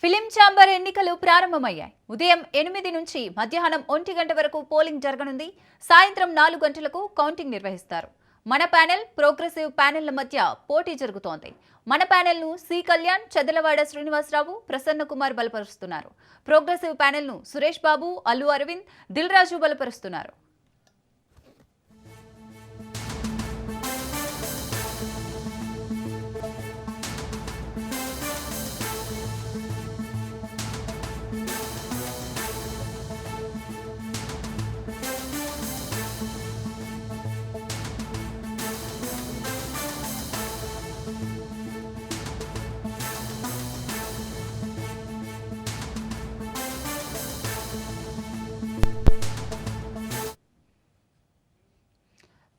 Film chamber ఎన్నికలు ప్రారంభమయ్యాయి. ఉదయం 8 నుంచి మధ్యాహ్నం 1 గంట వరకు పోలింగ్ జరగనుంది. సాయంత్రం 4 గంటలకు కౌంటింగ్ నిర్వహిస్తారు. మన ప్యానెల్, ప్రోగ్రెసివ్ ప్యానెల్ల మధ్య పోటీ జరుగుతోంది. మన ప్యానెల్ను C Kalyan, Chedalavada Srinivasarao, Prasanna Kumar బలపరుస్తున్నారు. Progressive ప్యానెల్ను Suresh Babu, Allu Arvind, Dil Raju బలపరుస్తున్నారు.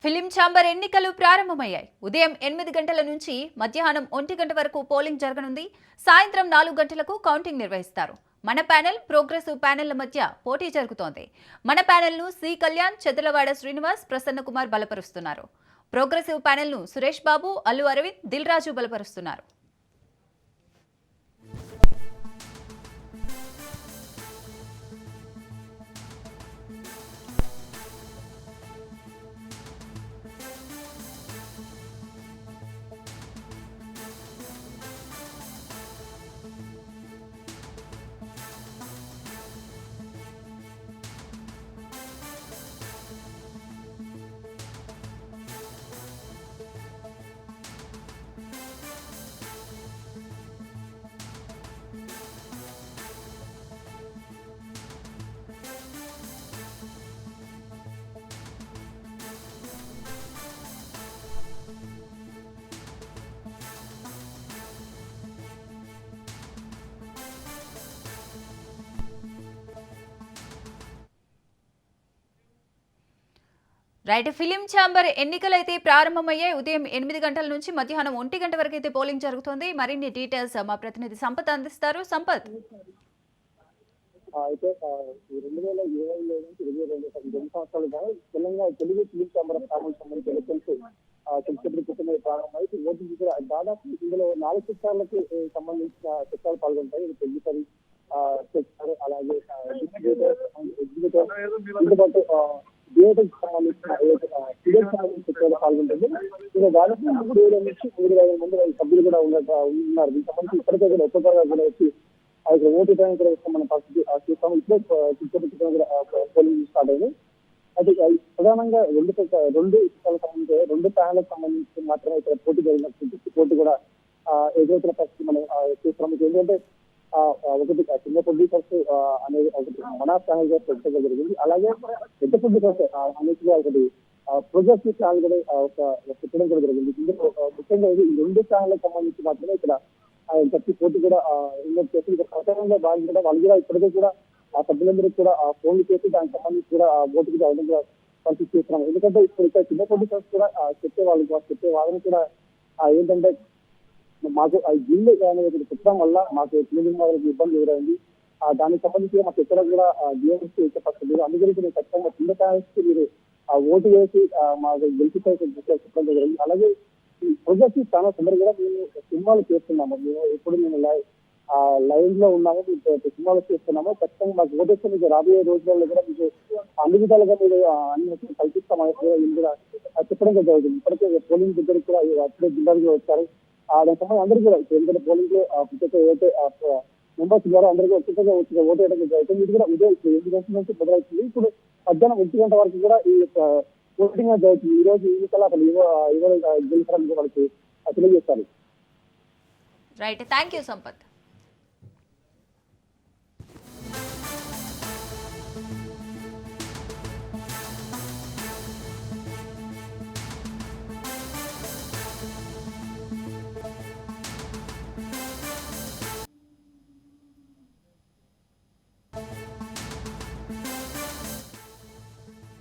Film chamber ఎన్నికలు ప్రారంభమయ్యాయి. ఉదయం 8 గంటల నుంచి మధ్యాహ్నం 1 గంట వరకు పోలింగ్ జరగనుంది. సాయంత్రం 4 గంటలకు కౌంటింగ్ నిర్వహిస్తారు. మన ప్యానెల్, ప్రోగ్రెసివ్ ప్యానెల్ల మధ్య పోటీ జరుగుతోంది. మన ప్యానెల్ను C Kalyan, Chedalavada Srinivas, Prasanna Kumar బలపరుస్తున్నారు. Progressive ప్యానెల్ను Suresh Babu, Allu Arvind, Dil Raju బలపరుస్తున్నారు. Right, film chamber ఎన్నికలైతే ప్రారంభమయ్యాయి. ఉదయం 8 గంటల నుంచి మధ్యాహ్నం 1 గంట వరకు అయితే పోలింగ్ జరుగుతుంది. మరిన్ని డీటెయిల్స్ మా ప్రతినిధి సంపత్ అందిస్తారు. సంపత్, అయితే 2027 నుంచి 22 సంవత్సరాలుగా తెలంగాణ తెలుగు ఫిలిం ఛాంబర్ స్థాపనకు సంబంధించి ఎలక్షన్స్ సెప్టెంబర్ క్రితమే ప్రారంభమై ఓటింగ్ కూడా దాదాపు ఇందులో 4 చిత్రాలకు సంబంధించిన చిత్రాలు పాల్గొంటాయి. ఇది ప్రొడ్యూసర్ సెక్టర్, అలాగే ఎగ్జిక్యూటివ్, థియేటర్కి సంబంధించిన చిత్రాలు పాల్గొంటుంది. ఇలా దాదాపు 3,000 నుంచి 3,500 మంది సభ్యులు కూడా ఉన్నారు. దీనికి సంబంధించి ఇప్పటికే కూడా ఒక్కొక్కగా కూడా వచ్చి ఓటు టైం కూడా మన పరిస్థితి చూస్తాము. ఇప్పుడే పోలింగ్ స్టార్ట్ అయింది. అయితే ప్రధానంగా రెండు చిత్రాలకు సంబంధించి 2 ప్యానెల్కి సంబంధించి మాత్రమే ఇక్కడ పోటీ జరిగినట్టు పోటీ కూడా ఎదురవుతున్న పరిస్థితి మనం చూస్తున్నాం. ఏంటంటే ఒకటి చిన్న ప్రొడ్యూసర్స్ అనేది ఒకటి మన ఛానల్ గా పెట్టడం జరిగింది. అలాగే పెద్ద ప్రొడ్యూసర్స్ అనేది ఒకటి ప్రోగ్రెసివ్ ఛానల్ కూడా పెట్టడం కూడా జరిగింది. ఇందులో ముఖ్యంగా ఈ 2 ఛానల్కి సంబంధించి మాత్రమే ఇక్కడ గట్టి పోటీ కూడా ఉన్నట్టు చేసి ప్రచారంగా భాగంగా వాళ్ళు కూడా ఇప్పటికే కూడా ఆ సభ్యులందరికీ కూడా ఫోన్లు చేసి దానికి సంబంధించి కూడా ఓటుకు రావడం కూడా పరిస్థితి చేస్తున్నాం. ఎందుకంటే ఇప్పుడు ఇక్కడ చిన్న ప్రొడ్యూసర్స్ కూడా చెప్పే వాదన కూడా ఏంటంటే మాకు జిల్లు అనేది పెట్టడం వల్ల మాకు క్లీనింగ్ వాళ్ళకి ఇబ్బంది ఎదురైంది. దానికి సంబంధించి మాకు ఎక్కడ కూడా డిఎంఎస్ ఇచ్చపడుతుంది. అందుగురించి నేను ఖచ్చితంగా కింద ఛానల్స్కి మీరు ఓటు వేసి మాకు గెలిచిపోయి చెప్పడం జరిగింది. అలాగే ఈ ప్రోగ్రెసివ్ ఛానల్స్ అందరూ కూడా మేము సినిమాలు చేస్తున్నాము. మేము ఎప్పుడు మేము లైవ్ లో ఉన్నాము, సినిమాలు చేస్తున్నాము. ఖచ్చితంగా మాకు ఓటేస్తే మీకు రాబోయే రోజులలో కూడా మీకు అన్ని విధాలుగా మీరు అన్ని కల్పిస్తామని కూడా చెప్పడం జరుగుతుంది. ఇప్పటికే పోలింగ్ దగ్గరికి కూడా అప్పుడే జిల్లాకి వచ్చారు. దాని సంబంధం అందరూ కూడా ఎందుకంటే పోలింగ్ లో ప్రత్యేక ఓటే మెంబర్స్ ద్వారా అందరికీ ఒక్కొక్కగా వచ్చి ఓటు వేయడం జరుగుతుంది. ఇది కూడా ఉదయం 8 గంటల నుంచి మొదలవుతుంది. ఇప్పుడు మధ్యాహ్నం 1 గంట వరకు కూడా ఈ ఓటింగ్ జరుగుతుంది. ఈ రోజు ఎన్నికల గెలిచారని వాళ్ళకి తెలియజేస్తారు. Right, thank you Sampath.